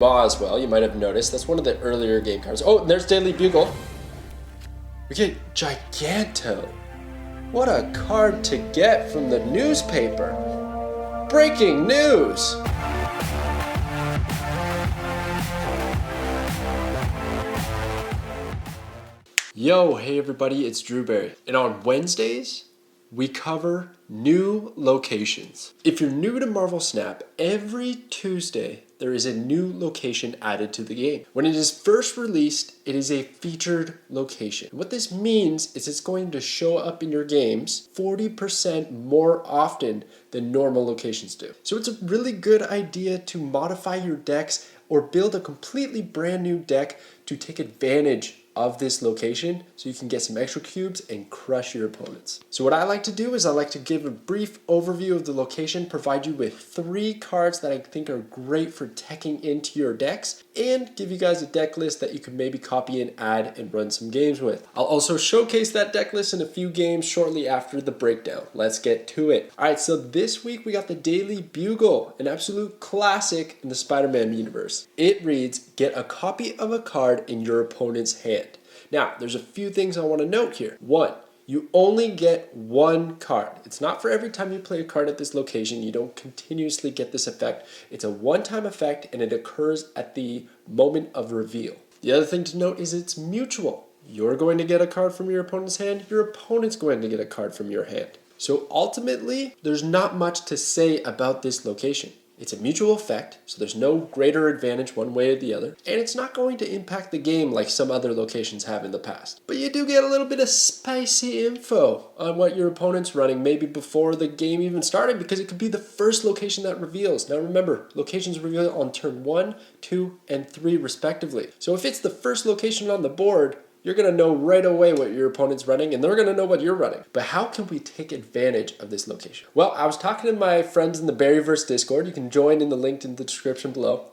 Maw as well, you might have noticed. That's one of the earlier game cards. Oh, and there's Daily Bugle. We get Giganto. What a card to get from the newspaper. Breaking news! Yo, hey everybody, it's Drewberry. And on Wednesdays, we cover new locations. If you're new to Marvel Snap, every Tuesday, there is a new location added to the game. When it is first released, it is a featured location. What this means is it's going to show up in your games 40% more often than normal locations do. So it's a really good idea to modify your decks or build a completely brand new deck to take advantage of this location so you can get some extra cubes and crush your opponents. So what I like to do is I like to give a brief overview of the location, provide you with 3 cards that I think are great for teching into your decks, and give you guys a deck list that you can maybe copy and add and run some games with. I'll also showcase that deck list in a few games shortly after the breakdown. Let's get to it. All right, so this week we got the Daily Bugle, an absolute classic in the Spider-Man universe. It reads, get a copy of a card in your opponent's hand. Now, there's a few things I want to note here. 1, you only get 1 card. It's not for every time you play a card at this location. You don't continuously get this effect. It's a one-time effect and it occurs at the moment of reveal. The other thing to note is it's mutual. You're going to get a card from your opponent's hand. Your opponent's going to get a card from your hand. So ultimately, there's not much to say about this location. It's a mutual effect, so there's no greater advantage one way or the other, and it's not going to impact the game like some other locations have in the past. But you do get a little bit of spicy info on what your opponent's running maybe before the game even started, because it could be the first location that reveals. Now remember, locations reveal on turn 1, 2, and 3 respectively. So if it's the first location on the board, you're going to know right away what your opponent's running, and they're going to know what you're running. But how can we take advantage of this location? Well, I was talking to my friends in the Berryverse Discord. You can join in the link in the description below.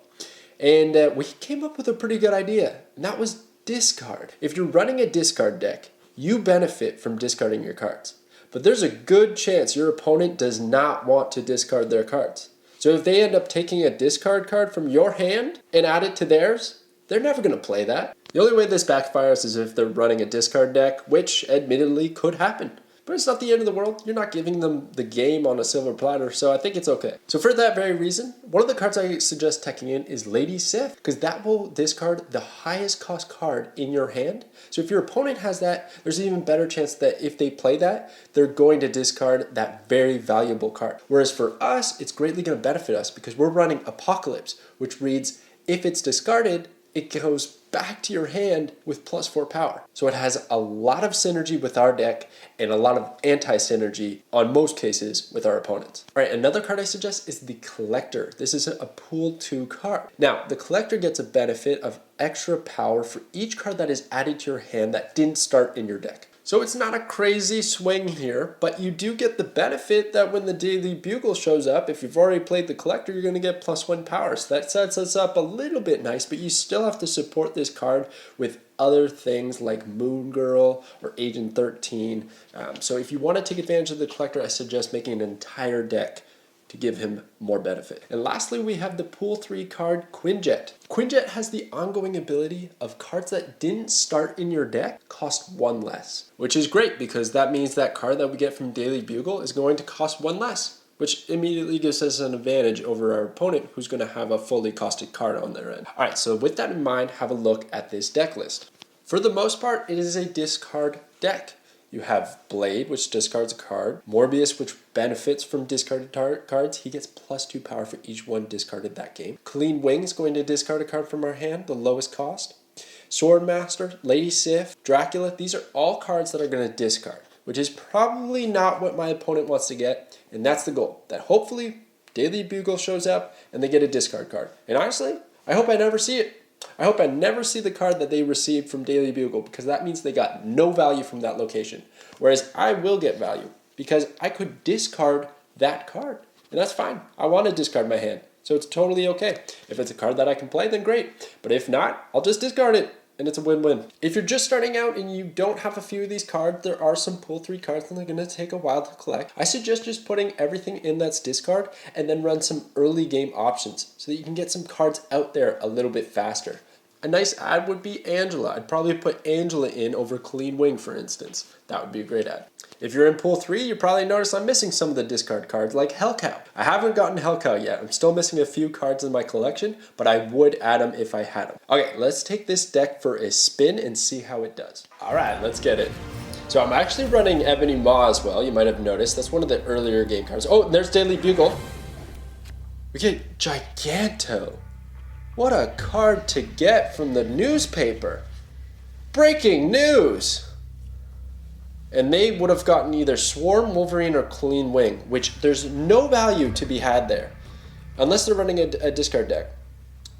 And we came up with a pretty good idea, and that was discard. If you're running a discard deck, you benefit from discarding your cards. But there's a good chance your opponent does not want to discard their cards. So if they end up taking a discard card from your hand and add it to theirs, they're never going to play that. The only way this backfires is if they're running a discard deck, which admittedly could happen. But it's not the end of the world. You're not giving them the game on a silver platter, so I think it's okay. So for that very reason, one of the cards I suggest teching in is Lady Sif, because that will discard the highest cost card in your hand. So if your opponent has that, there's an even better chance that if they play that, they're going to discard that very valuable card. Whereas for us, it's greatly going to benefit us because we're running Apocalypse, which reads, if it's discarded, it goes back to your hand with +4 power. So it has a lot of synergy with our deck and a lot of anti-synergy on most cases with our opponents. All right, another card I suggest is the Collector. This is a pool 2 card. Now, the Collector gets a benefit of extra power for each card that is added to your hand that didn't start in your deck. So it's not a crazy swing here, but you do get the benefit that when the Daily Bugle shows up, if you've already played the Collector, you're going to get +1 power. So that sets us up a little bit nice, but you still have to support this card with other things like Moon Girl or Agent 13. So if you want to take advantage of the Collector, I suggest making an entire deck to give him more benefit. And lastly, we have the Pool 3 card, Quinjet. Quinjet has the ongoing ability of cards that didn't start in your deck cost 1 less, which is great because that means that card that we get from Daily Bugle is going to cost 1 less, which immediately gives us an advantage over our opponent who's going to have a fully costed card on their end. All right, so with that in mind, have a look at this deck list. For the most part, it is a discard deck. You have Blade, which discards a card. Morbius, which benefits from discarded cards. He gets +2 power for each one discarded that game. Colleen Wing is going to discard a card from our hand, the lowest cost. Swordmaster, Lady Sif, Dracula, these are all cards that are going to discard, which is probably not what my opponent wants to get, and that's the goal. That hopefully Daily Bugle shows up and they get a discard card. And honestly, I hope I never see it. I hope I never see the card that they received from Daily Bugle because that means they got no value from that location. Whereas I will get value because I could discard that card. And that's fine. I want to discard my hand. So it's totally okay. If it's a card that I can play, then great. But if not, I'll just discard it. and it's a win-win. If you're just starting out and you don't have a few of these cards, there are some pull 3 cards and they're going to take a while to collect. I suggest just putting everything in that's discard and then run some early game options so that you can get some cards out there a little bit faster. A nice ad would be Angela. I'd probably put Angela in over Colleen Wing, for instance. That would be a great ad. If you're in pool 3, you probably notice I'm missing some of the discard cards like Hellcow. I haven't gotten Hellcow yet. I'm still missing a few cards in my collection, but I would add them if I had them. Okay, let's take this deck for a spin and see how it does. All right, let's get it. So I'm actually running Ebony Maw as well. You might have noticed. That's one of the earlier game cards. Oh, there's Daily Bugle. We get Giganto. What a card to get from the newspaper. Breaking news! And they would have gotten either Swarm, Wolverine, or Colleen Wing, which there's no value to be had there, unless they're running a discard deck.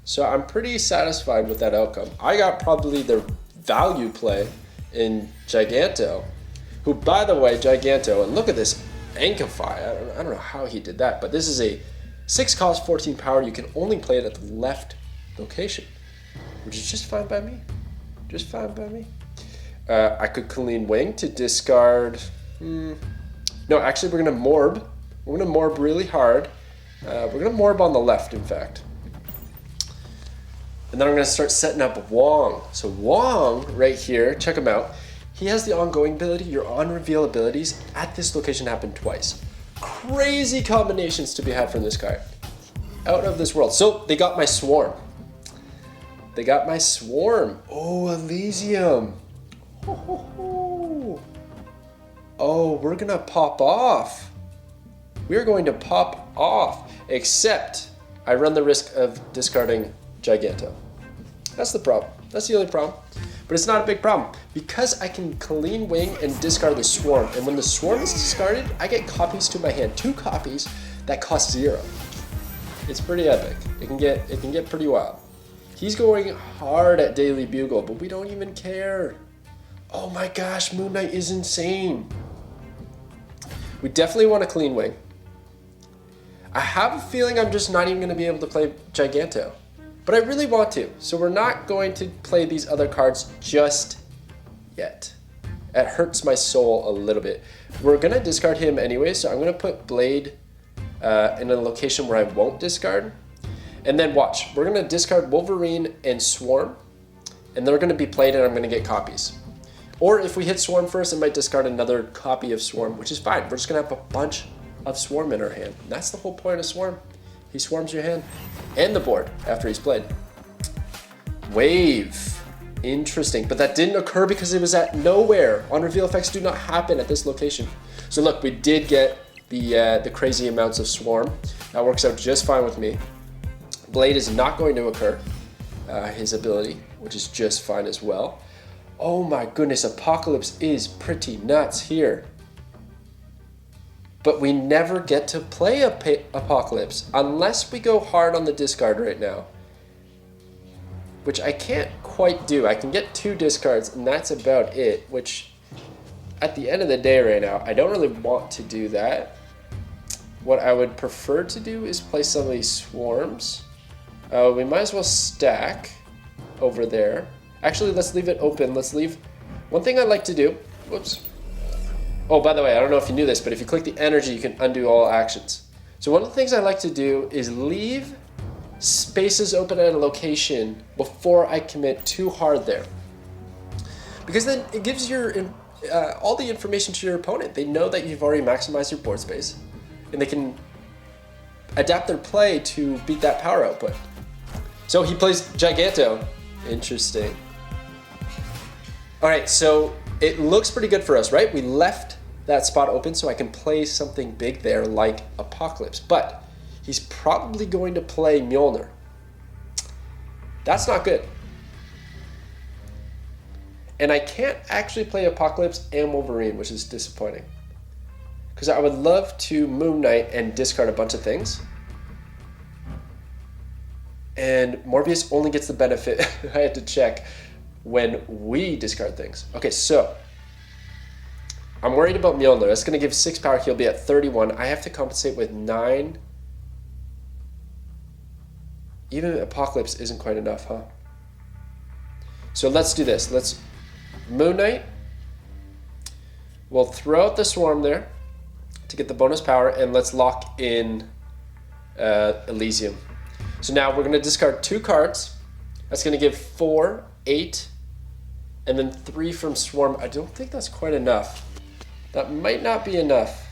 So I'm pretty satisfied with that outcome. I got probably the value play in Giganto, who, by the way, Giganto, and look at this Ankify. I don't know how he did that, but this is a 6 cost, 14 power. You can only play it at the left location, which is just fine by me. Just fine by me. I could Colleen Wing to discard. No, actually, we're gonna Morb. We're gonna Morb really hard. We're gonna Morb on the left, in fact. And then I'm gonna start setting up Wong. So Wong, right here, check him out. He has the ongoing ability. Your on-reveal abilities at this location happen twice. Crazy combinations to be had from this guy. Out of this world. So they got my Swarm. They got my Swarm. Oh, Elysium. Oh, we're gonna pop off. We're going to pop off. Except I run the risk of discarding Giganto. That's the problem. That's the only problem. But it's not a big problem because I can Colleen Wing and discard the Swarm. And when the Swarm is discarded, I get copies to my hand. 2 copies that cost 0. It's pretty epic. It can get pretty wild. He's going hard at Daily Bugle, but we don't even care. Oh my gosh, Moon Knight is insane. We definitely want a Colleen Wing. I have a feeling I'm just not even going to be able to play Giganto. But I really want to, so we're not going to play these other cards just yet. It hurts my soul a little bit. We're going to discard him anyway, so I'm going to put Blade in a location where I won't discard. And then watch, we're going to discard Wolverine and Swarm, and they're going to be played and I'm going to get copies. Or if we hit Swarm first, I might discard another copy of Swarm, which is fine. We're just going to have a bunch of Swarm in our hand. And that's the whole point of Swarm. He swarms your hand and the board after he's played. Wave. Interesting. But that didn't occur because it was at nowhere. On-reveal effects do not happen at this location. So look, we did get the crazy amounts of Swarm. That works out just fine with me. Blade is not going to occur. His ability, which is just fine as well. Oh my goodness, Apocalypse is pretty nuts here. But we never get to play Apocalypse unless we go hard on the discard right now. Which I can't quite do. I can get 2 discards and that's about it. Which at the end of the day right now, I don't really want to do that. What I would prefer to do is play some of these Swarms. We might as well stack over there. Actually, let's leave it open. Let's leave. One thing I like to do. Whoops. Oh, by the way, I don't know if you knew this, but if you click the energy, you can undo all actions. So one of the things I like to do is leave spaces open at a location before I commit too hard there. Because then it gives your all the information to your opponent. They know that you've already maximized your board space, and they can adapt their play to beat that power output. So he plays Giganto. Interesting. All right, so it looks pretty good for us, right? We left that spot open so I can play something big there like Apocalypse, but he's probably going to play Mjolnir. That's not good. And I can't actually play Apocalypse and Wolverine, which is disappointing. Because I would love to Moon Knight and discard a bunch of things. And Morbius only gets the benefit, I had to check, when we discard things. Okay, so I'm worried about Mjolnir. That's going to give 6 power. He'll be at 31. I have to compensate with 9. Even Apocalypse isn't quite enough, huh? So let's do this. Let's Moon Knight. We'll throw out the Swarm there to get the bonus power, and let's lock in Elysium. So now we're going to discard 2 cards. That's going to give 4, 8, and then 3 from Swarm. I don't think that's quite enough. That might not be enough.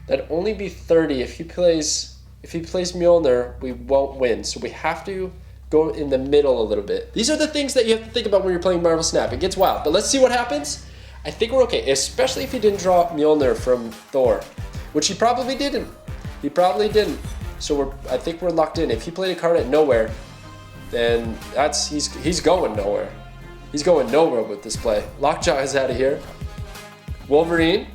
That'd only be 30. If he plays Mjolnir, we won't win. So we have to go in the middle a little bit. These are the things that you have to think about when you're playing Marvel Snap. It gets wild, but let's see what happens. I think we're okay, especially if he didn't draw Mjolnir from Thor, which he probably didn't. He probably didn't. So I think we're locked in. If he played a card at nowhere, then he's going nowhere. He's going nowhere with this play. Lockjaw is out of here. Wolverine.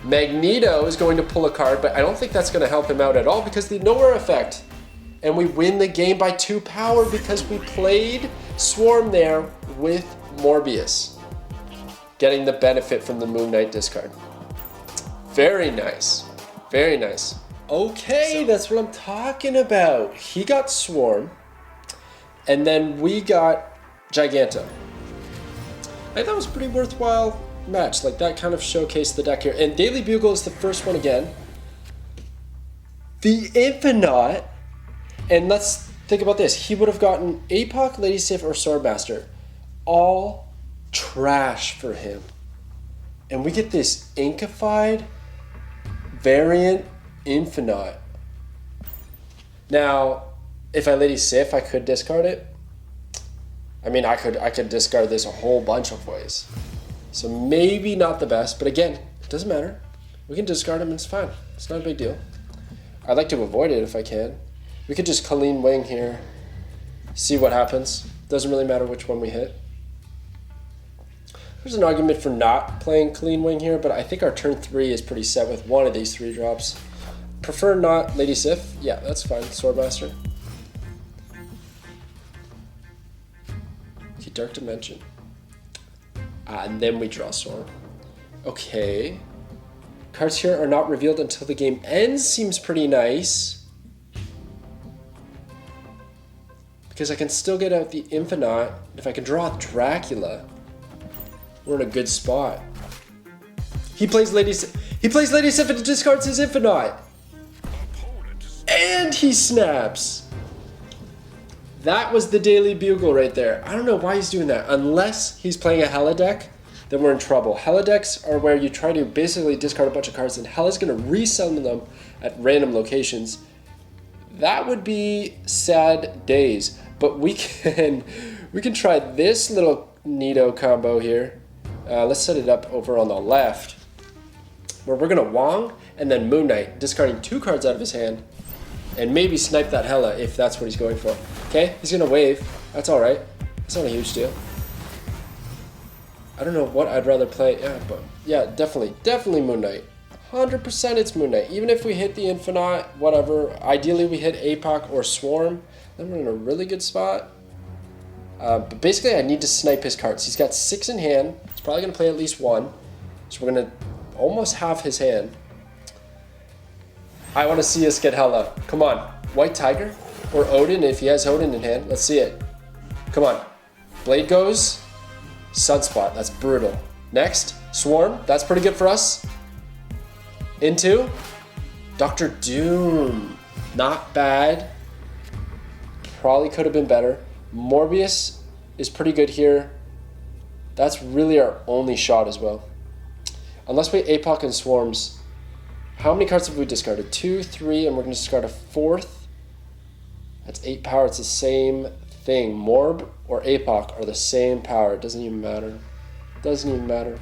Magneto is going to pull a card, but I don't think that's going to help him out at all because the nowhere effect. And we win the game by 2 power because we played Swarm there with Morbius, getting the benefit from the Moon Knight discard. Very nice. Very nice. Okay, that's what I'm talking about. He got Swarm, and then we got Giganto. I thought that was a pretty worthwhile match. Like, that kind of showcased the deck here. And Daily Bugle is the first one again. The Infinite. And let's think about this. He would have gotten APOC, Lady Sif, or Swordmaster. All trash for him. And we get this Inkified variant Infinite. Now, if I Lady Sif, I could discard it. I mean, I could discard this a whole bunch of ways. So maybe not the best, but again, it doesn't matter. We can discard him and it's fine. It's not a big deal. I'd like to avoid it if I can. We could just Colleen Wing here, see what happens. Doesn't really matter which one we hit. There's an argument for not playing Colleen Wing here, but I think our turn 3 is pretty set with one of these 3 drops. Prefer not Lady Sif. Yeah, that's fine. Swordmaster. Okay, Dark Dimension. And then we draw Swarm. Okay. Cards here are not revealed until the game ends. Seems pretty nice. Because I can still get out the Infinite. If I can draw Dracula, we're in a good spot. He plays Lady Sif. He plays Lady Sif and discards his Infinite. And he snaps. That was the Daily Bugle right there. I don't know why he's doing that. Unless he's playing a Hela deck, then we're in trouble. Hela decks are where you try to basically discard a bunch of cards and Hela's going to resummon them at random locations. That would be sad days. But we can try this little neato combo here. Let's set it up over on the left, where we're going to Wong and then Moon Knight, discarding 2 cards out of his hand, and maybe snipe that Hela if that's what he's going for. Okay, he's going to wave. That's all right. That's not a huge deal. I don't know what I'd rather play. Yeah, but yeah, definitely Moon Knight. 100% it's Moon Knight. Even if we hit the Infinite, whatever. Ideally, we hit APOC or Swarm. Then we're in a really good spot. But basically, I need to snipe his cards. He's got 6 in hand. He's probably going to play at least 1. So we're going to almost halve his hand. I want to see us get Hela. Come on. White Tiger or Odin if he has Odin in hand. Let's see it. Come on. Blade goes. Sunspot. That's brutal. Next, Swarm. That's pretty good for us. Into Dr. Doom. Not bad. Probably could have been better. Morbius is pretty good here. That's really our only shot as well. Unless we APOC and Swarms. How many cards have we discarded? 2, 3, and we're going to discard a 4th. That's 8 power. It's the same thing. Morb or APOC are the same power. It doesn't even matter. Doesn't even matter.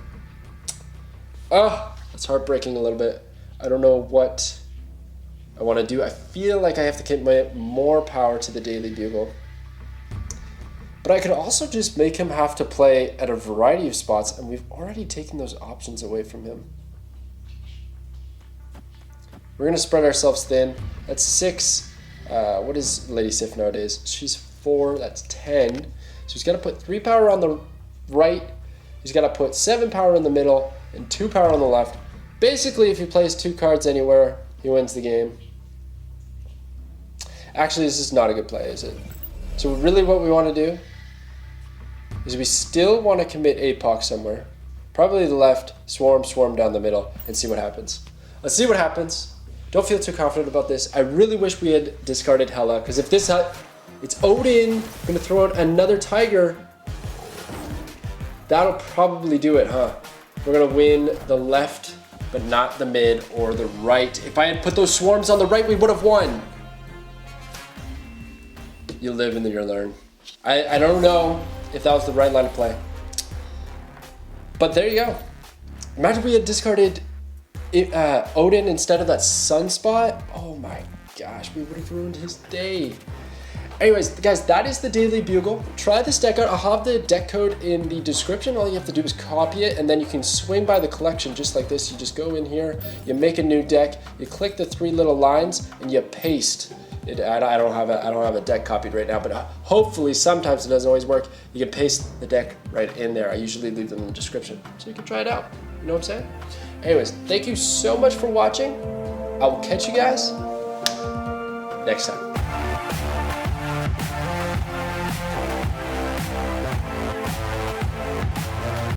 Oh, it's heartbreaking a little bit. I don't know what I want to do. I feel like I have to commit more power to the Daily Bugle. But I could also just make him have to play at a variety of spots, and we've already taken those options away from him. We're going to spread ourselves thin. That's 6. What is Lady Sif nowadays? She's 4. That's 10. So he's got to put 3 power on the right. He's got to put 7 power in the middle and 2 power on the left. Basically, if he plays 2 cards anywhere, he wins the game. Actually, this is not a good play, is it? So really what we want to do is we still want to commit APOC somewhere. Probably the left, swarm down the middle, and see what happens. Let's see what happens. Don't feel too confident about this. I really wish we had discarded Hela, because if this, it's Odin, gonna throw out another tiger. That'll probably do it, huh? We're gonna win the left, but not the mid or the right. If I had put those swarms on the right, we would have won. You live and then you learn. I don't know if that was the right line of play. But there you go. Imagine we had discarded Odin instead of that sunspot. Oh my gosh, we would have ruined his day. Anyways, guys, that is the Daily Bugle. Try this deck out. I'll have the deck code in the description. All you have to do is copy it, and then you can swing by the collection just like this. You just go in here, you make a new deck, you click the 3 little lines, and you paste it. I don't have a deck copied right now, but hopefully, sometimes it doesn't always work. You can paste the deck right in there. I usually leave them in the description, so you can try it out. You know what I'm saying? Anyways, thank you so much for watching. I will catch you guys next time.